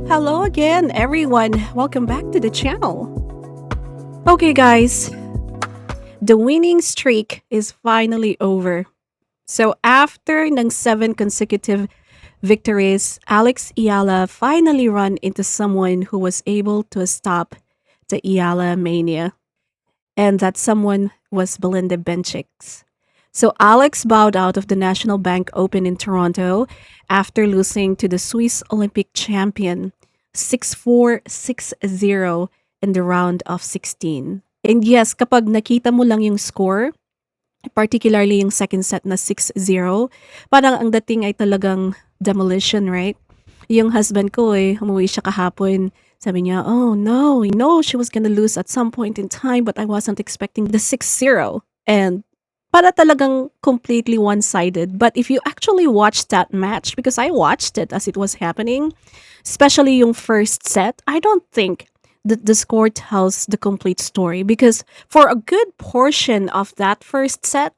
Hello again, everyone. Welcome back to the channel. Okay, guys, the winning streak is finally over. So, after ng 7 consecutive victories, Alex Eala finally run into someone who was able to stop the Eala mania. And that someone was Belinda Bencic. So Alex bowed out of the National Bank Open in Toronto after losing to the Swiss Olympic champion 6-4, 6-0 in the round of 16. And yes, kapag nakita mo lang yung score, particularly yung second set na 6-0, parang ang dating ay talagang demolition, right? Yung husband ko umuwi siya kahapon. Sabi niya, oh no, we know she was gonna lose at some point in time but I wasn't expecting the 6-0. And para talagang completely one-sided. But if you actually watched that match, because I watched it as it was happening, especially yung first set, I don't think that the score tells the complete story because for a good portion of that first set,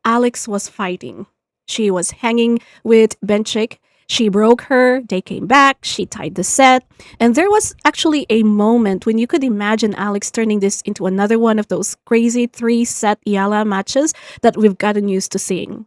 Alex was fighting. She was hanging with Bencic. She broke her, they came back, she tied the set. And there was actually a moment when you could imagine Alex turning this into another one of those crazy 3-set Eala matches that we've gotten used to seeing.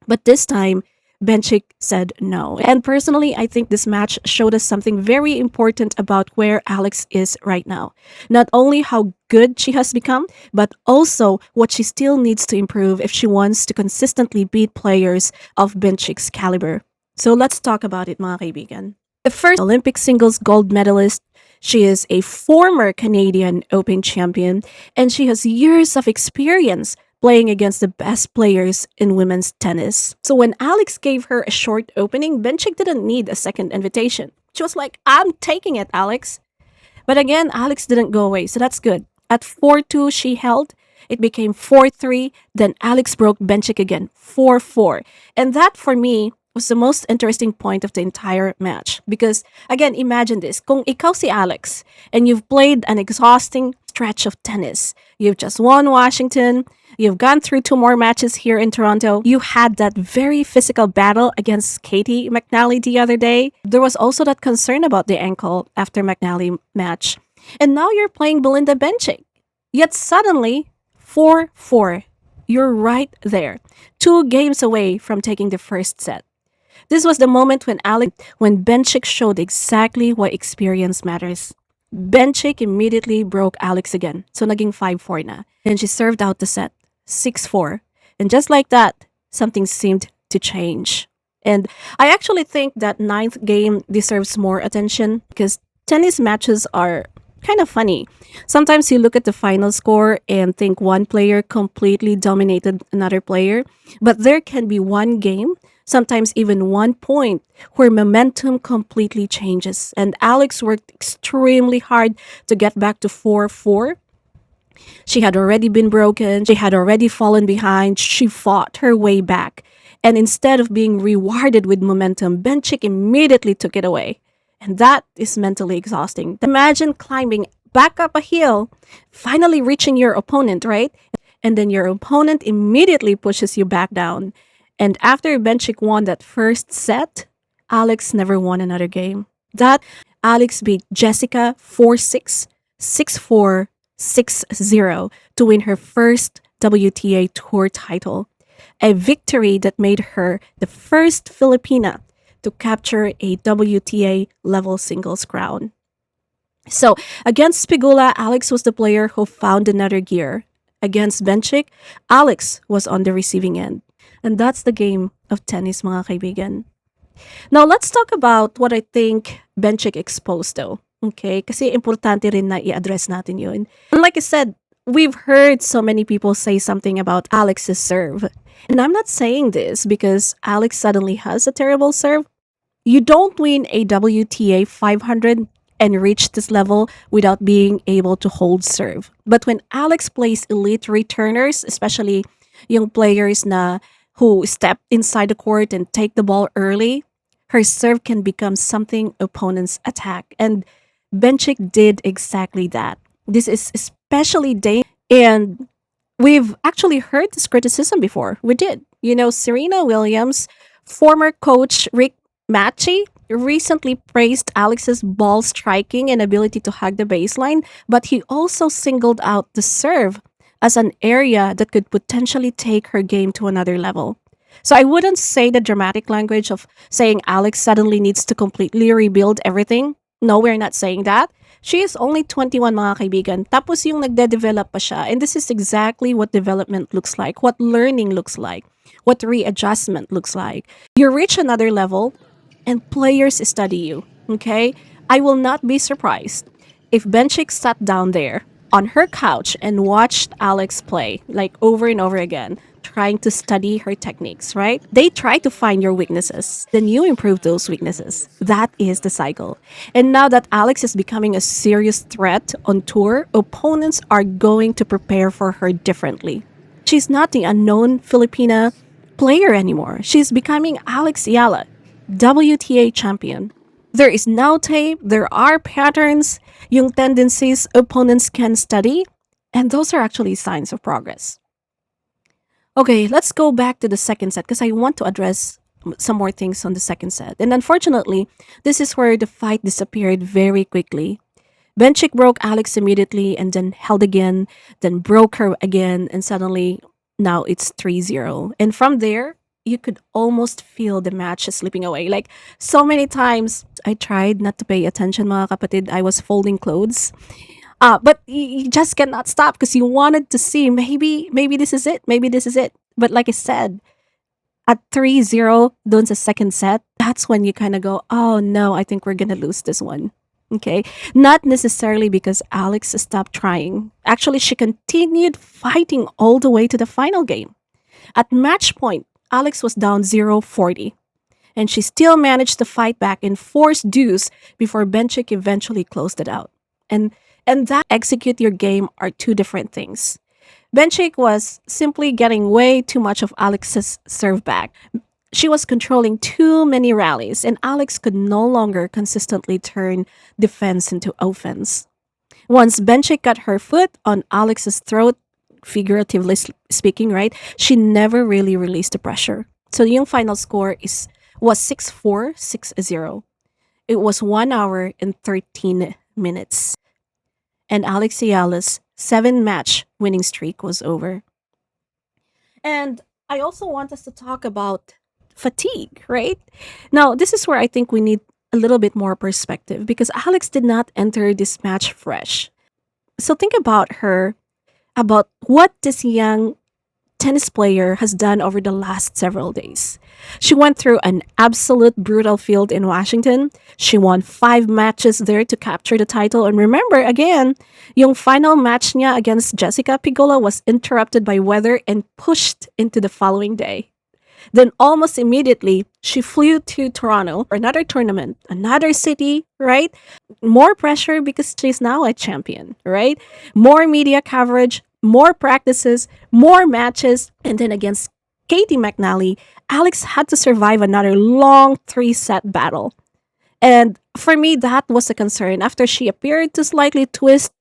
But this time, Bencic said no. And personally, I think this match showed us something very important about where Alex is right now. Not only how good she has become, but also what she still needs to improve if she wants to consistently beat players of Bencic's caliber. So let's talk about it, mga kaibigan. The first Olympic singles gold medalist, she is a former Canadian Open champion, and she has years of experience playing against the best players in women's tennis. So when Alex gave her a short opening, Bencic didn't need a second invitation. She was like, I'm taking it, Alex. But again, Alex didn't go away, so that's good. At 4-2, she held. It became 4-3. Then Alex broke Bencic again, 4-4. And that, for me, was the most interesting point of the entire match. Because, again, imagine this. Kung ikaw si Alex, and you've played an exhausting stretch of tennis. You've just won Washington. You've gone through 2 more matches here in Toronto. You had that very physical battle against Katie McNally the other day. There was also that concern about the ankle after McNally match. And now you're playing Belinda Bencic. Yet suddenly, 4-4. You're right there. 2 games away from taking the first set. This was the moment when Bencic showed exactly why experience matters. Bencic immediately broke Alex again. So naging 5-4 na. Then she served out the set. 6-4. And just like that, something seemed to change. And I actually think that 9th game deserves more attention because tennis matches are kind of funny. Sometimes you look at the final score and think one player completely dominated another player, but there can be one game, sometimes even 1 point, where momentum completely changes. And Alex worked extremely hard to get back to 4-4. She had already been broken. She had already fallen behind. She fought her way back. And instead of being rewarded with momentum, Bencic immediately took it away. And that is mentally exhausting. Imagine climbing back up a hill, finally reaching your opponent, right? And then your opponent immediately pushes you back down. And after Bencic won that first set, Alex never won another game. That Alex beat Jessica 4-6, 6-4, 6-0 to win her first WTA Tour title, a victory that made her the first Filipina to capture a WTA level singles crown. So, against Pegula, Alex was the player who found another gear. Against Bencic, Alex was on the receiving end. And that's the game of tennis, mga kaibigan. Now, let's talk about what I think Bencic exposed though. Okay? Kasi importante rin na i-address natin yun. And like I said, we've heard so many people say something about Alex's serve. And I'm not saying this because Alex suddenly has a terrible serve. You don't win a WTA 500 and reach this level without being able to hold serve. But when Alex plays elite returners, especially yung players na who step inside the court and take the ball early, her serve can become something opponents attack. And Bencic did exactly that. This is especially dangerous. And we've actually heard this criticism before. We did. You know, Serena Williams, former coach Rick recently praised Alex's ball striking and ability to hug the baseline, but he also singled out the serve as an area that could potentially take her game to another level. So I wouldn't say the dramatic language of saying Alex suddenly needs to completely rebuild everything. No, we're not saying that. She is only 21 mga kaibigan. Tapos yung nagde-develop pa siya. And this is exactly what development looks like, what learning looks like, what readjustment looks like. You reach another level and players study you. Okay? I will not be surprised if Bencic sat down there on her couch and watched Alex play, like over and over again, trying to study her techniques, right? They try to find your weaknesses, then you improve those weaknesses. That is the cycle. And now that Alex is becoming a serious threat on tour, opponents are going to prepare for her differently. She's not the unknown Filipina player anymore. She's becoming Alex Eala, WTA champion. There is now tape, there are patterns, yung tendencies opponents can study, and those are actually signs of progress. Okay, let's go back to the second set because I want to address some more things on the second set. And unfortunately, this is where the fight disappeared very quickly. Bencic broke Alex immediately and then held again, then broke her again, and suddenly now it's 3-0. And from there, you could almost feel the match slipping away. Like so many times, I tried not to pay attention, mga kapatid. I was folding clothes. But you just cannot stop because you wanted to see maybe this is it. Maybe this is it. But like I said, at 3-0 dun sa second set, that's when you kind of go, oh no, I think we're going to lose this one. Okay. Not necessarily because Alex stopped trying. Actually, she continued fighting all the way to the final game. At match point, Alex was down 0-40. And she still managed to fight back and force deuce before Bencic eventually closed it out. And that execute your game are two different things. Bencic was simply getting way too much of Alex's serve back. She was controlling too many rallies, and Alex could no longer consistently turn defense into offense. Once Bencic got her foot on Alex's throat, figuratively speaking, right, she never really released the pressure. So yung final score was 6-4, 6-0. It was 1 hour and 13 minutes. And Alex Eala's 7-match winning streak was over. And I also want us to talk about fatigue, right? Now, this is where I think we need a little bit more perspective because Alex did not enter this match fresh. So think about her, about what this young tennis player has done over the last several days. She went through an absolute brutal field in Washington. She won 5 matches there to capture the title. And remember, again, yung final match niya against Jessica Pegula was interrupted by weather and pushed into the following day. Then almost immediately, she flew to Toronto for another tournament, another city, right? More pressure because she's now a champion, right? More media coverage, more practices, more matches, and then against Katie McNally, Alex had to survive another long 3-set battle. And for me, that was a concern after she appeared to slightly twist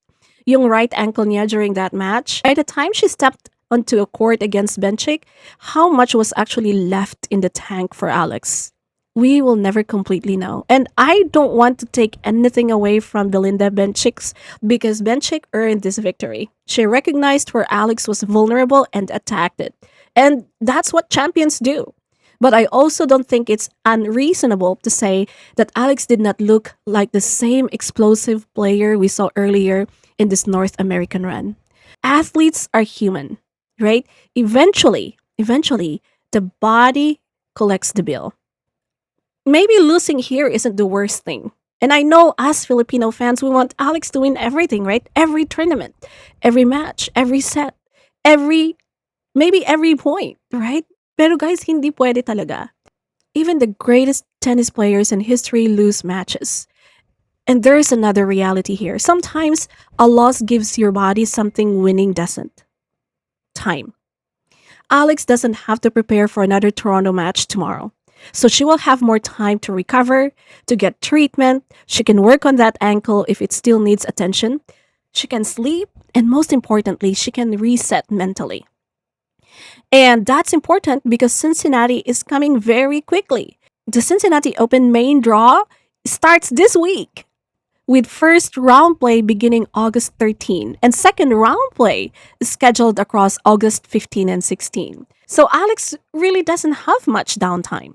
yung right ankle niya during that match. By the time she stepped onto a court against Bencic, how much was actually left in the tank for Alex? We will never completely know. And I don't want to take anything away from Belinda Bencic because Bencic earned this victory. She recognized where Alex was vulnerable and attacked it. And that's what champions do. But I also don't think it's unreasonable to say that Alex did not look like the same explosive player we saw earlier in this North American run. Athletes are human, right? Eventually, the body collects the bill. Maybe losing here isn't the worst thing. And I know us Filipino fans, we want Alex to win everything, right? Every tournament, every match, every set, maybe every point, right? Pero guys, hindi pwede talaga. Even the greatest tennis players in history lose matches. And there is another reality here. Sometimes a loss gives your body something winning doesn't. Time. Alex doesn't have to prepare for another Toronto match tomorrow. So she will have more time to recover, to get treatment. She can work on that ankle if it still needs attention. She can sleep. And most importantly, she can reset mentally. And that's important because Cincinnati is coming very quickly. The Cincinnati Open main draw starts this week, with first round play beginning August 13 and second round play scheduled across August 15 and 16. So Alex really doesn't have much downtime.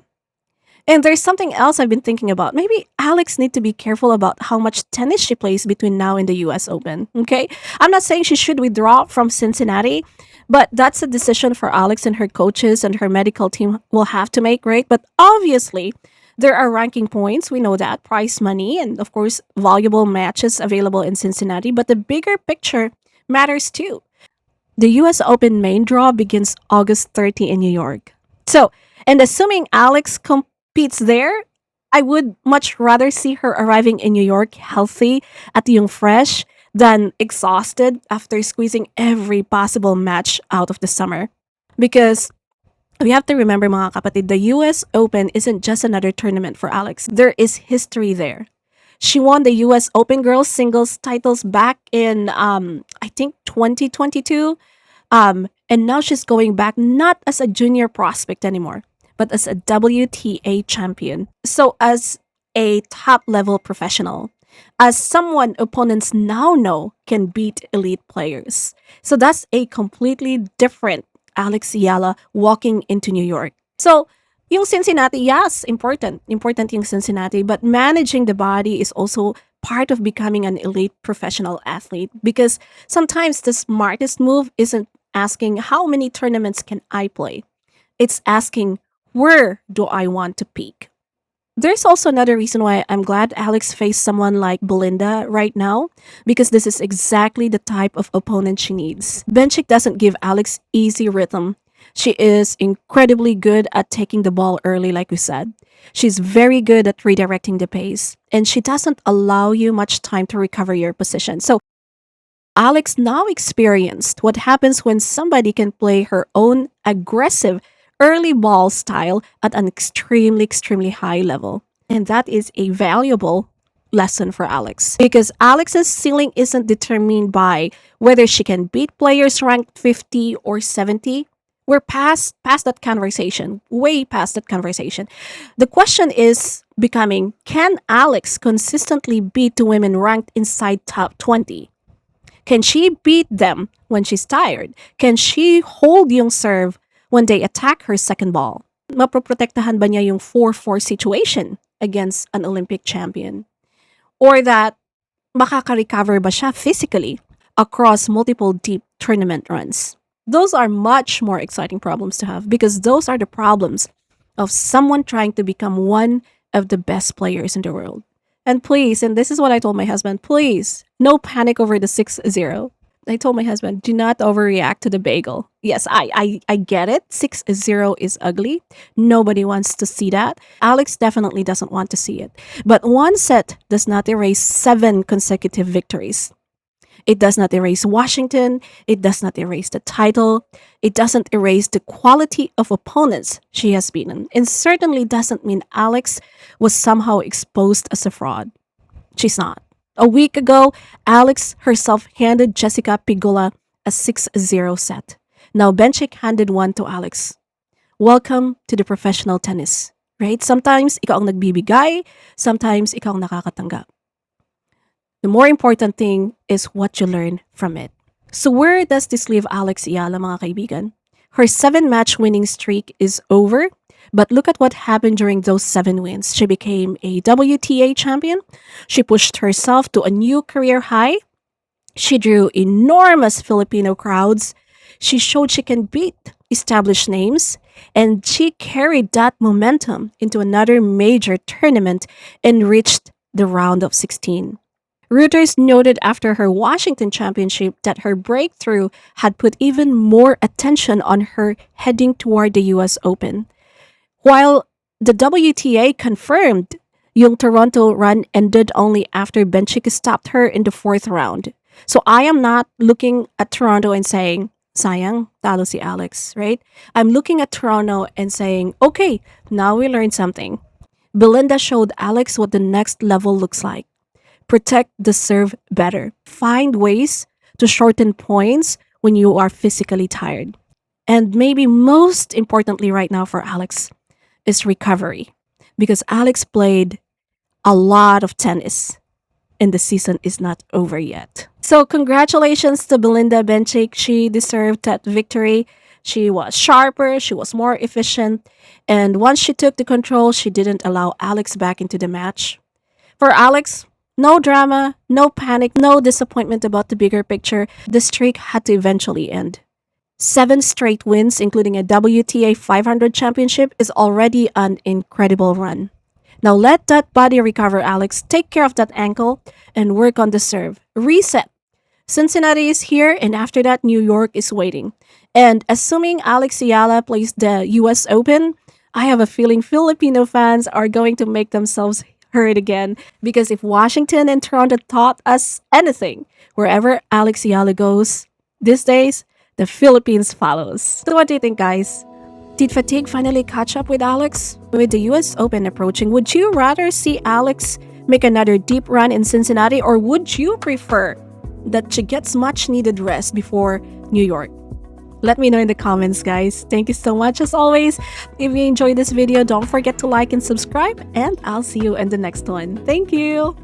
And there's something else I've been thinking about. Maybe Alex need to be careful about how much tennis she plays between now and the US Open. Okay? I'm not saying she should withdraw from Cincinnati, but that's a decision for Alex and her coaches and her medical team will have to make, right? But obviously, there are ranking points, we know that, prize money, and of course, valuable matches available in Cincinnati. But the bigger picture matters too. The US Open main draw begins August 30 in New York. So, and assuming Alex competes there, I would much rather see her arriving in New York healthy, at Yung fresh, than exhausted after squeezing every possible match out of the summer. Because we have to remember, mga kapatid, the US Open isn't just another tournament for Alex. There is history there. She won the US Open girls singles titles back in I think 2022. And now she's going back not as a junior prospect anymore, but as a WTA champion. So as a top level professional, as someone opponents now know can beat elite players. So that's a completely different Alex Eala walking into New York. So, yung Cincinnati, yes, important. Important yung Cincinnati, but managing the body is also part of becoming an elite professional athlete because sometimes the smartest move isn't asking how many tournaments can I play. It's asking where do I want to peak. There's also another reason why I'm glad Alex faced someone like Belinda right now, because this is exactly the type of opponent she needs. Bencic doesn't give Alex easy rhythm. She is incredibly good at taking the ball early, like we said. She's very good at redirecting the pace, and she doesn't allow you much time to recover your position. So Alex now experienced what happens when somebody can play her own aggressive early ball style at an extremely high level. And that is a valuable lesson for Alex because Alex's ceiling isn't determined by whether she can beat players ranked 50 or 70. We're past that conversation, way past that conversation. The question is becoming, can Alex consistently beat the women ranked inside top 20? Can she beat them when she's tired? Can she hold yung serve when they attack her second ball? Mapoprotektahan ba niya yung 4-4 situation against an Olympic champion? Or that makaka-recover ba siya physically across multiple deep tournament runs? Those are much more exciting problems to have because those are the problems of someone trying to become one of the best players in the world. And please, and this is what I told my husband, please, no panic over the 6-0. I told my husband, do not overreact to the bagel. Yes, I get it. 6-0 is ugly. Nobody wants to see that. Alex definitely doesn't want to see it. But one set does not erase 7 consecutive victories. It does not erase Washington. It does not erase the title. It doesn't erase the quality of opponents she has beaten. And certainly doesn't mean Alex was somehow exposed as a fraud. She's not. A week ago, Alex herself handed Jessica Pigula a 6-0 set. Now Bencic handed one to Alex. Welcome to the professional tennis. Right? Sometimes ikaw ang nagbibigay, sometimes ikaw ang nakakatanggap. The more important thing is what you learn from it. So where does this leave Alex Eala, mga kaibigan? Her 7-match winning streak is over, but look at what happened during those 7 wins. She became a WTA champion. She pushed herself to a new career high. She drew enormous Filipino crowds. She showed she can beat established names, and she carried that momentum into another major tournament and reached the round of 16. Reuters noted after her Washington championship that her breakthrough had put even more attention on her heading toward the US Open. While the WTA confirmed yung Toronto run ended only after Bencic stopped her in the 4th round. So I am not looking at Toronto and saying, sayang, talo si Alex, right? I'm looking at Toronto and saying, okay, now we learned something. Belinda showed Alex what the next level looks like. Protect the serve better. Find ways to shorten points when you are physically tired. And maybe most importantly right now for Alex is recovery. because Alex played a lot of tennis and the season is not over yet. So, congratulations to Belinda Bencic. She deserved that victory. She was sharper, she was more efficient, and once she took the control, she didn't allow Alex back into the match. For Alex, no drama, no panic, no disappointment about the bigger picture. The streak had to eventually end. 7 straight wins, including a WTA 500 championship, is already an incredible run. Now let that body recover, Alex. Take care of that ankle and work on the serve. Reset. Cincinnati is here, and after that, New York is waiting. And assuming Alex Eala plays the US Open, I have a feeling Filipino fans are going to make themselves heard again. Because if Washington and Toronto taught us anything, wherever Alex Eala goes these days, the Philippines follows. So what do you think, guys? Did fatigue finally catch up with Alex? With the US Open approaching, would you rather see Alex make another deep run in Cincinnati, or would you prefer that she gets much needed rest before New York? Let me know in the comments, guys. Thank you so much as always. If you enjoyed this video, don't forget to like and subscribe, and I'll see you in the next one. Thank you!